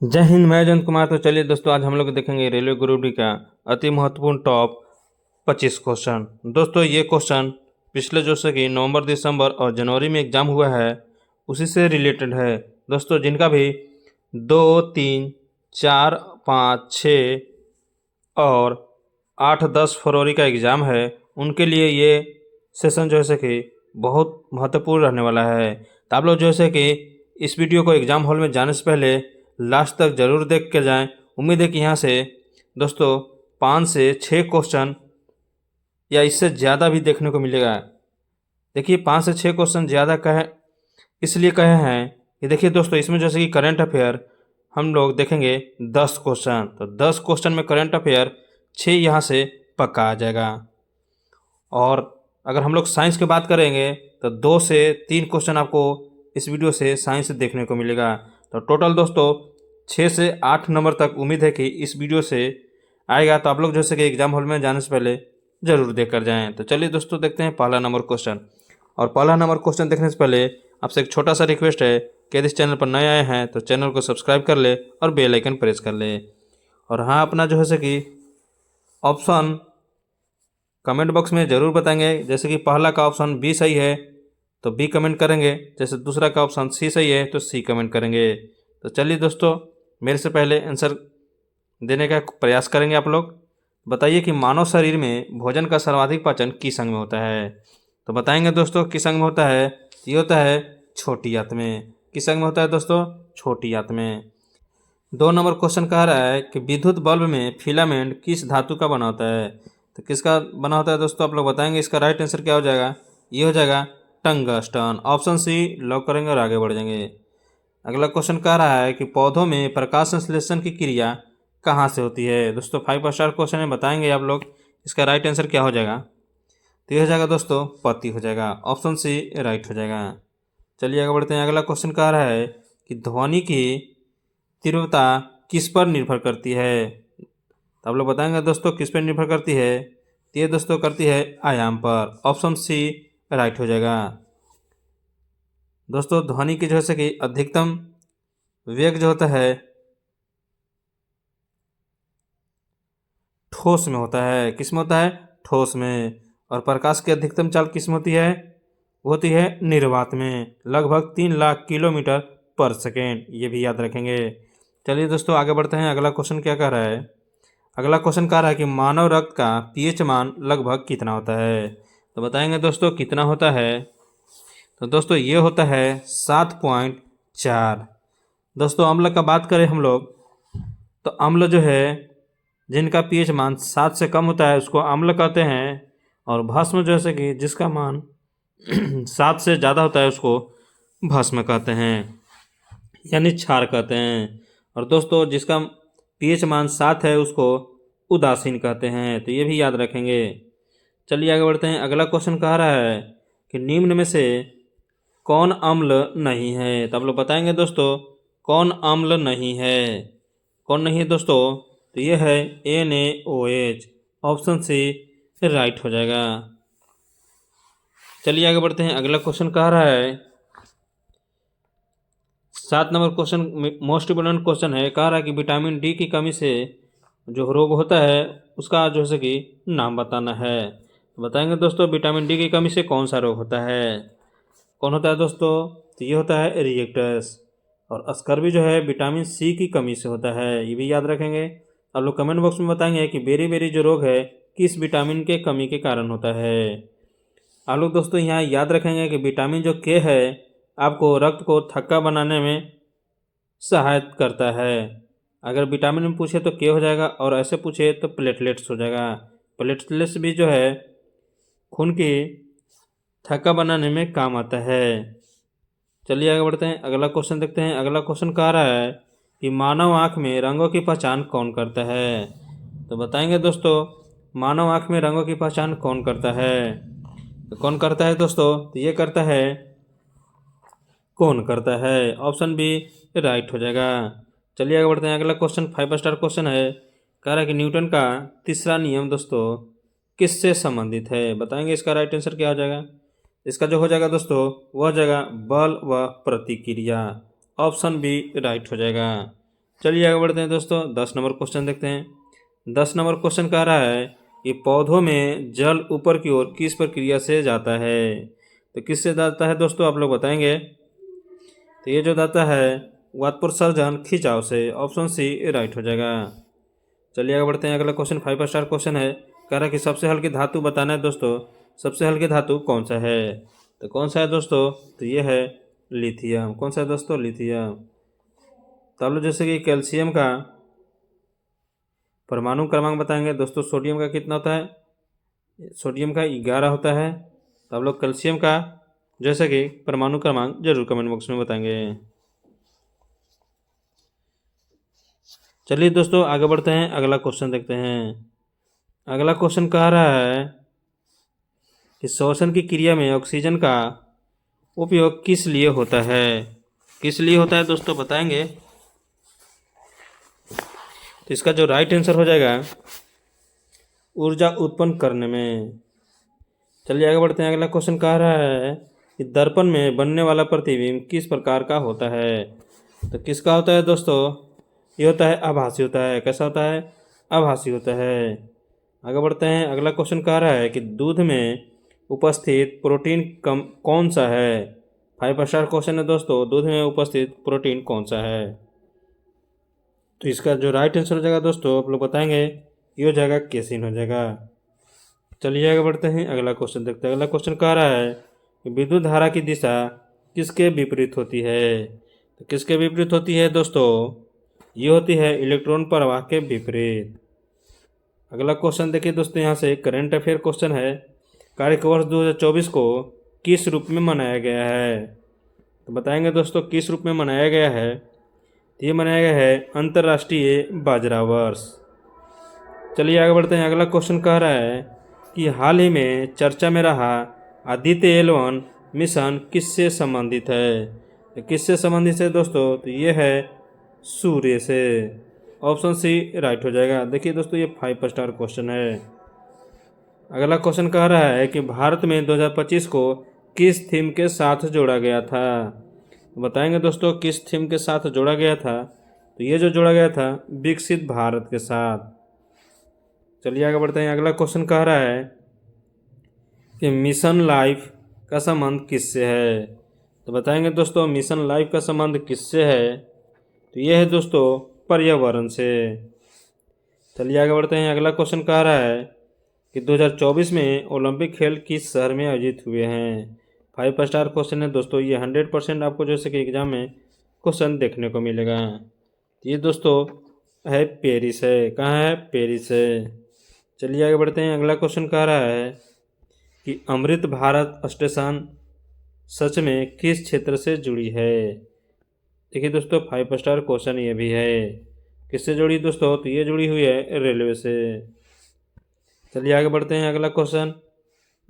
जय हिंद। मैं जयंत कुमार। तो चलिए दोस्तों, आज हम लोग देखेंगे रेलवे ग्रुप डी का अति महत्वपूर्ण टॉप 25 क्वेश्चन। दोस्तों ये क्वेश्चन पिछले जो से कि नवंबर, दिसंबर और जनवरी में एग्जाम हुआ है उसी से रिलेटेड है। दोस्तों जिनका भी 2, 3, 4, 5, 6 और 8, 10 फरवरी का एग्ज़ाम है, उनके लिए ये सेशन जो है कि बहुत महत्वपूर्ण रहने वाला है। तो आप लोग जो है कि इस वीडियो को एग्ज़ाम हॉल में जाने से पहले लास्ट तक ज़रूर देख के जाएं। उम्मीद है कि यहाँ से दोस्तों 5 से 6 क्वेश्चन या इससे ज़्यादा भी देखने को मिलेगा। देखिए 5 से 6 क्वेश्चन ज़्यादा कहे इसलिए कहे हैं कि देखिए दोस्तों, इसमें जैसे कि करंट अफेयर हम लोग देखेंगे 10 क्वेश्चन, तो 10 क्वेश्चन में करंट अफेयर 6 यहाँ से पक्का आ जाएगा। और अगर हम लोग साइंस की बात करेंगे तो 2 से 3 क्वेश्चन आपको इस वीडियो से साइंस देखने को मिलेगा। तो टोटल दोस्तों 6 से 8 नंबर तक उम्मीद है कि इस वीडियो से आएगा। तो आप लोग जैसे कि एग्जाम हॉल में जाने से पहले ज़रूर देख कर जाएँ। तो चलिए दोस्तों देखते हैं पहला नंबर क्वेश्चन। और पहला नंबर क्वेश्चन देखने से पहले आपसे एक छोटा सा रिक्वेस्ट है कि यदि इस चैनल पर नए आए हैं तो चैनल को सब्सक्राइब कर ले और बेल आइकन प्रेस कर ले। और हाँ, अपना जो है से कि ऑप्शन कमेंट बॉक्स में ज़रूर बताएंगे। जैसे कि पहला का ऑप्शन बी सही है तो बी कमेंट करेंगे, जैसे दूसरा का ऑप्शन सी सही है तो सी कमेंट करेंगे। तो चलिए दोस्तों, मेरे से पहले आंसर देने का प्रयास करेंगे आप लोग। बताइए कि मानव शरीर में भोजन का सर्वाधिक पाचन किस अंग में होता है। तो बताएंगे दोस्तों किस अंग में होता है। ये होता है छोटी आंत में। किस अंग में होता है दोस्तों? छोटी आंत में। 2 नंबर क्वेश्चन कह रहा है कि विद्युत बल्ब में फिलामेंट किस धातु का बना होता है। तो किसका बना होता है दोस्तों? आप लोग बताएंगे। इसका राइट आंसर क्या हो जाएगा? ये हो जाएगा टंगस्टन। ऑप्शन सी लॉक करेंगे और आगे बढ़ जाएंगे। अगला क्वेश्चन कह रहा है कि पौधों में प्रकाश संश्लेषण की क्रिया कहाँ से होती है। दोस्तों 5 स्टार क्वेश्चन है, बताएंगे आप लोग। इसका राइट आंसर क्या हो जाएगा? तो ये हो जाएगा दोस्तों पत्ती हो जाएगा। ऑप्शन सी राइट हो जाएगा। चलिए आगे बढ़ते हैं। अगला क्वेश्चन कह रहा है कि ध्वनि की तीव्रता किस पर निर्भर करती है। तो आप लोग बताएंगे दोस्तों किस पर निर्भर करती है। तो ये दोस्तों करती है आयाम पर। ऑप्शन सी राइट हो जाएगा। दोस्तों ध्वनि की जो है कि अधिकतम वेग जो होता है ठोस में होता है। किस में होता है? ठोस में। और प्रकाश की अधिकतम चाल किस में होती है? वो होती है निर्वात में, लगभग 3 लाख किलोमीटर पर सेकेंड। ये भी याद रखेंगे। चलिए दोस्तों आगे बढ़ते हैं। अगला क्वेश्चन क्या कह रहा है? अगला क्वेश्चन कह रहा है कि मानव रक्त का पीएच मान लगभग कितना होता है। तो बताएंगे दोस्तों कितना होता है। तो दोस्तों ये होता है 7.4। दोस्तों अम्ल का बात करें हम लोग तो अम्ल जो है जिनका पीएच मान 7 से कम होता है उसको अम्ल कहते हैं। और भस्म जैसे कि जिसका मान 7 से ज़्यादा होता है उसको भस्म कहते हैं, यानी क्षार कहते हैं। और दोस्तों जिसका पीएच मान 7 है उसको उदासीन कहते हैं। तो ये भी याद रखेंगे। चलिए आगे बढ़ते हैं। अगला क्वेश्चन कह रहा है कि निम्न में से कौन अम्ल नहीं है। तो आप लोग बताएंगे दोस्तों कौन अम्ल नहीं है। कौन नहीं है दोस्तों? तो ये है NaOH। ऑप्शन सी राइट हो जाएगा। चलिए आगे बढ़ते हैं। अगला क्वेश्चन कह रहा है 7 number question most important question है। कह रहा है कि विटामिन डी की कमी से जो रोग होता है उसका जो है कि नाम बताना है। तो बताएंगे दोस्तों विटामिन डी की कमी से कौन सा रोग होता है। कौन होता है दोस्तों? तो ये होता है रिएक्टस। और स्कर्वी जो है विटामिन सी की कमी से होता है। ये भी याद रखेंगे। आप लोग कमेंट बॉक्स में बताएंगे कि बेरी बेरी जो रोग है किस विटामिन के कमी के कारण होता है। आप लोग दोस्तों यहाँ याद रखेंगे कि विटामिन जो के है आपको रक्त को थक्का बनाने में सहायता करता है। अगर विटामिन में पूछे तो के हो जाएगा और ऐसे पूछे तो प्लेटलेट्स हो जाएगा। प्लेटलेट्स भी जो है खून की थक्का बनाने में काम आता है। चलिए आगे बढ़ते हैं। अगला क्वेश्चन देखते हैं। अगला क्वेश्चन कह रहा है कि मानव आँख में रंगों की पहचान कौन करता है। तो बताएंगे दोस्तों मानव आँख में रंगों की पहचान कौन करता है। तो कौन करता है दोस्तों? तो ये करता है कौन करता है। ऑप्शन बी राइट हो जाएगा। चलिए आगे बढ़ते हैं। अगला क्वेश्चन 5 स्टार क्वेश्चन है। कह रहा है कि न्यूटन का तीसरा नियम दोस्तों किससे संबंधित है। बताएंगे इसका राइट आंसर क्या हो जाएगा। इसका जो हो जाएगा दोस्तों वह हो जाएगा बल व प्रतिक्रिया। ऑप्शन बी राइट हो जाएगा। चलिए आगे बढ़ते हैं दोस्तों, 10 नंबर क्वेश्चन देखते हैं। 10 नंबर क्वेश्चन कह रहा है कि पौधों में जल ऊपर की ओर किस प्रक्रिया से जाता है। तो किससे जाता है दोस्तों, आप लोग बताएंगे। तो ये जो जाता है वातपोत्सर्जन खिंचाव से। ऑप्शन सी राइट हो जाएगा। चलिए आगे बढ़ते हैं। अगला क्वेश्चन 5 स्टार क्वेश्चन है। कह रहा है कि सबसे हल्की धातु बताना है दोस्तों। सबसे हल्की धातु कौन सा है। तो कौन सा है दोस्तों, तो ये है लिथियम। कौन सा है दोस्तों, लिथियम। तो आप लोग जैसे कि कैल्शियम का परमाणु क्रमांक बताएंगे दोस्तों। सोडियम का कितना होता है, सोडियम का 11 होता है। तो आप लोग कैल्शियम का जैसे कि परमाणु क्रमांक जरूर कमेंट बॉक्स में बताएंगे। चलिए दोस्तों आगे बढ़ते हैं, अगला क्वेश्चन देखते हैं। अगला क्वेश्चन कह रहा है कि श्वसन की क्रिया में ऑक्सीजन का उपयोग किस लिए होता है। किस लिए होता है दोस्तों, बताएंगे। तो इसका जो राइट आंसर हो जाएगा ऊर्जा उत्पन्न करने में। चलिए आगे बढ़ते हैं। अगला क्वेश्चन कह रहा है कि दर्पण में बनने वाला प्रतिबिंब किस प्रकार का होता है। तो किसका होता है दोस्तों, ये होता है आभासी होता है। कैसा होता है, आभासी होता है। आगे बढ़ते हैं। अगला क्वेश्चन कह रहा है कि दूध में उपस्थित प्रोटीन कौन सा है। 5 स्टार क्वेश्चन है दोस्तों। दूध में उपस्थित प्रोटीन कौन सा है। तो इसका जो राइट आंसर हो जाएगा दोस्तों, आप लोग बताएंगे, ये हो जाएगा केसिन हो जाएगा। चलिए आगे बढ़ते हैं, अगला क्वेश्चन देखते हैं। अगला क्वेश्चन कह रहा है कि विद्युत धारा की दिशा किसके विपरीत होती है। तो किसके विपरीत होती है दोस्तों, ये होती है इलेक्ट्रॉन प्रवाह के विपरीत। अगला क्वेश्चन देखिए दोस्तों, यहाँ से करंट अफेयर क्वेश्चन है। कार्यवर्ष 2024 को किस रूप में मनाया गया है। तो बताएंगे दोस्तों किस रूप में मनाया गया है। तो ये मनाया गया है अंतर्राष्ट्रीय बाजरा वर्ष। चलिए आगे बढ़ते हैं। अगला क्वेश्चन कह रहा है कि हाल ही में चर्चा में रहा आदित्य L1 मिशन किससे संबंधित है। तो किससे संबंधित है दोस्तों, तो ये है सूर्य से। ऑप्शन सी राइट हो जाएगा। देखिए दोस्तों, ये 5 स्टार क्वेश्चन है। अगला क्वेश्चन कह रहा है कि भारत में 2025 को किस थीम के साथ जोड़ा गया था। बताएंगे दोस्तों किस थीम के साथ जोड़ा गया था। तो ये जो जोड़ा गया था विकसित भारत के साथ। चलिए आगे बढ़ते हैं। अगला क्वेश्चन कह रहा है कि मिशन लाइफ का संबंध किससे है। तो बताएंगे दोस्तों मिशन लाइफ का संबंध किससे है। तो ये है दोस्तों पर्यावरण से। चलिए आगे बढ़ते हैं। अगला क्वेश्चन कह रहा है कि 2024 में ओलंपिक खेल किस शहर में आयोजित हुए हैं। 5 स्टार क्वेश्चन है दोस्तों। ये 100% आपको जैसे कि एग्जाम में क्वेश्चन देखने को मिलेगा। ये दोस्तों है पेरिस है। कहाँ है, पेरिस है। चलिए आगे बढ़ते हैं। अगला क्वेश्चन कह रहा है कि अमृत भारत स्टेशन सच में किस क्षेत्र से जुड़ी है। देखिए दोस्तों 5 स्टार क्वेश्चन ये भी है। किससे जुड़ी दोस्तों, तो ये जुड़ी हुई है रेलवे से। चलिए आगे बढ़ते हैं। अगला क्वेश्चन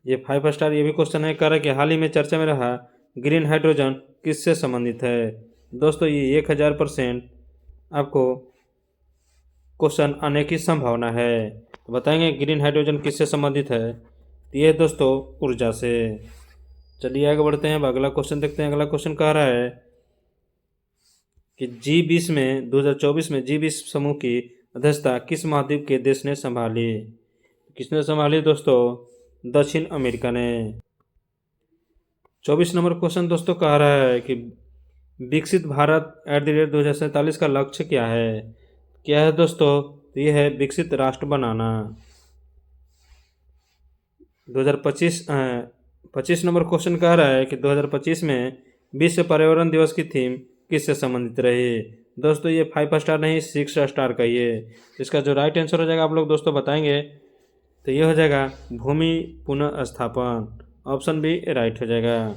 ये 5 स्टार ये भी क्वेश्चन है। कह रहा है कि हाल ही में चर्चा में रहा ग्रीन हाइड्रोजन किससे संबंधित है। दोस्तों ये 1000% आपको क्वेश्चन आने की संभावना है। तो बताएंगे ग्रीन हाइड्रोजन किससे संबंधित है। तो ये दोस्तों ऊर्जा से। चलिए आगे बढ़ते हैं। अब अगला क्वेश्चन देखते हैं। अगला क्वेश्चन कह रहा है कि G20 में 2024 में G20 समूह की अध्यक्षता किस महाद्वीप के देश ने संभाली। किसने संभाली दोस्तों, दक्षिण अमेरिका ने। 24 नंबर क्वेश्चन दोस्तों कह रहा है कि विकसित भारत @ 2047 का लक्ष्य क्या है। क्या है दोस्तों, तो ये है विकसित राष्ट्र बनाना। 25 नंबर क्वेश्चन कह रहा है कि 2025 में विश्व पर्यावरण दिवस की थीम किससे संबंधित रही। दोस्तों ये 5 स्टार नहीं 6 स्टार का ये। इसका जो राइट आंसर हो जाएगा आप लोग दोस्तों बताएंगे। तो ये हो जाएगा भूमि पुनः स्थापन। ऑप्शन बी राइट हो जाएगा।